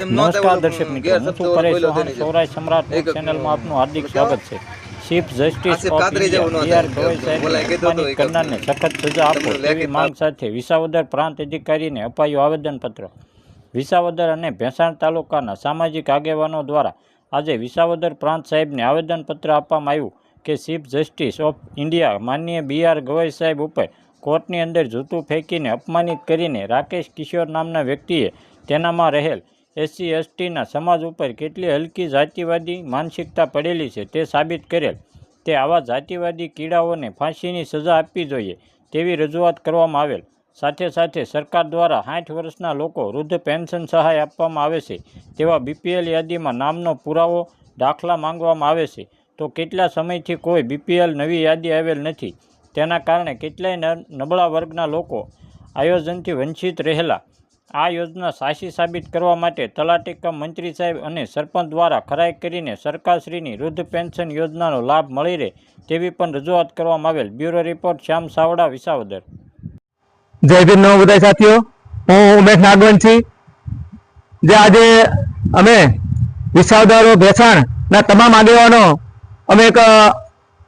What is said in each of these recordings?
નમસ્કાર દર્શક મિત્રો, હું છું પરેશ ચૌહાણ. સૌરાષ્ટ્ર સમ્રાટ ચેનલમાં આપનું હાર્દિક સ્વાગત છે. Chief justice of India B R. Gavai સાહેબને અપમાનિત કરનારને સખત સજા આપો તેવી માંગ સાથે વિસાવદર પ્રાંત અધિકારીને અપાયું આવેદનપત્ર. વિસાવદર અને ભેંસાણ તાલુકાના સામાજિક આગેવાનો દ્વારા આજે વિસાવદર પ્રાંત સાહેબને આવેદનપત્ર આપવામાં આવ્યું કે ચીફ જસ્ટિસ ઓફ ઇન્ડિયા માનનીય બી.આર. ગવઈ સાહેબ ઉપર કોર્ટની અંદર જૂતું ફેંકીને અપમાનિત કરીને રાકેશ કિશોર નામના વ્યક્તિએ તેનામાં રહેલ SC/STના સમાજ ઉપર કેટલી હલકી જાતિવાદી માનસિકતા પડેલી છે તે સાબિત કરેલ. તે આવા જાતિવાદી કીડાઓને ફાંસીની સજા આપવી જોઈએ તેવી રજૂઆત કરવામાં આવેલ. સાથે સાથે સરકાર દ્વારા 60 વર્ષના લોકો વૃદ્ધ પેન્શન સહાય આપવામાં આવે છે તેવા BPL યાદીમાં નામનો પુરાવો દાખલા માંગવામાં આવે છે, તો કેટલા સમયથી કોઈ BPL નવી યાદી આવેલ નથી. તેના કારણે કેટલાય નબળા વર્ગના લોકો આયોજનથી વંચિત રહેલા. આ યોજના સાચી સાબિત કરવા માટે તલાટી કમ મંત્રી સાહેબ અને સરપંચ દ્વારા ખરાઈ કરીને સરકારશ્રીની વૃદ્ધ પેન્શન યોજનાનો લાભ મળી રહે તેવી પણ રજૂઆત કરવામાં આવેલ. બ્યુરો રિપોર્ટ શ્યામ સાવડા, વિસાવદર. જય ભીમ. નમો બધાય સાથીઓ, હું ઉમેશ નાગવંશી. જે આજે અમે વિસાવદર ભેંસાણના તમામ આગેવાનો અમે એક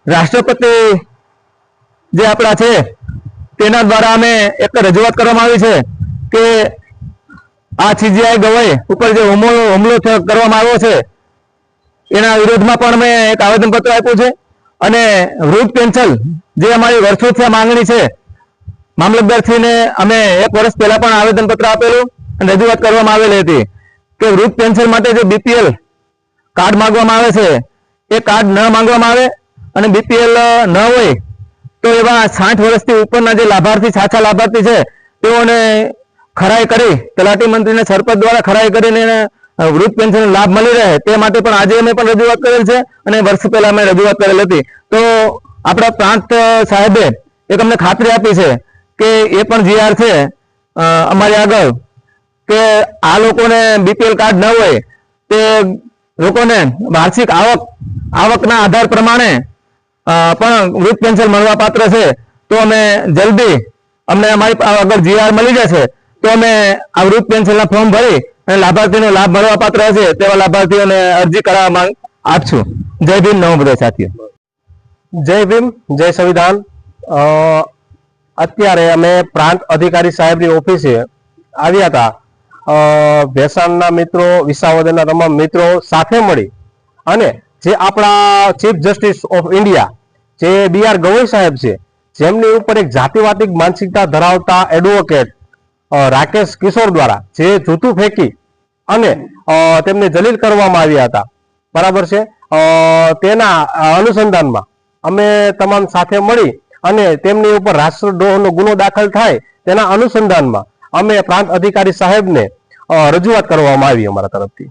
રાષ્ટ્રપતિ જે આપણા છે તેના દ્વારા અમે એક રજૂઆત કરવામાં આવી છે કે આ CJI ગવઈ ઉપર જે હુમલો કરવામાં આવ્યો છે એના વિરોધમાં પણ અમે એક આવેદનપત્ર આપ્યું છે. અને વૃદ્ધ પેન્શન જે અમારી વર્ષોથી આ માંગણી છે, મામલતદારશ્રીને અમે 1 વર્ષ પહેલા પણ આવેદનપત્ર આપેલું અને રજૂઆત કરવામાં આવેલી હતી કે વૃદ્ધ પેન્શન માટે જે BPL કાર્ડ માંગવામાં આવે છે એ કાર્ડ ન માંગવામાં આવે અને BPL ન હોય તો એવા 60 વર્ષથી ઉપરના જે લાભાર્થી સાચા લાભાર્થી છે તેઓને ખરાઈ કરી તલાટી મંત્રીને સરપંચ દ્વારા ખરાઈ કરીને વૃદ્ધ પેન્શન લાભ મળી રહે તે માટે પણ આજે અમે પણ રજૂઆત કરેલ છે અને વર્ષ પહેલા અમે રજૂઆત કરેલ હતી. તો આપણા પ્રાંત સાહેબે એક અમને ખાતરી આપી છે કે એ પણ GR છે અમારી આગળ કે આ લોકોને BPL કાર્ડ ન હોય તે લોકોને વાર્ષિક આવકના આધાર પ્રમાણે પણ વૃદ્ધ પેન્શન મળવા પાત્ર છે. તો અમે જલ્દી અમને અમારી આગળ GR મળી જશે તો અમે આ વૃદ્ધ પેન્શનના ફોર્મ ભરી અને લાભાર્થીનો લાભ મળવા પાત્ર હશે તેવા લાભાર્થીઓને અરજી કરાવવા માંગ આપશું. જય ભીમ. નમો બધા સાથીઓ. જય ભીમ, જય સંવિધાન. અત્યારે અમે પ્રાંત અધિકારી સાહેબની ઓફિસે આવ્યા હતા. ભેંસાણના મિત્રો, વિસાવદરના તમામ મિત્રો સાથે મળી અને જે આપણા ચીફ જસ્ટિસ ઓફ ઇન્ડિયા જે B.R. ગવઈ સાહેબ છે, જેમની ઉપર એક જાતિવાદી માનસિકતા ધરાવતા એડવોકેટ રાકેશ કિશોર દ્વારા જે જૂતું ફેંકી અને તેમને જલીલ કરવામાં આવ્યા હતા, બરાબર છે, તેના અનુસંધાનમાં અમે તમામ સાથે મળી અને તેમની ઉપર રાષ્ટ્રદ્રોહનો ગુનો દાખલ થાય તેના અનુસંધાનમાં અમે પ્રાંત અધિકારી સાહેબને રજૂઆત કરવામાં આવી અમારા તરફથી.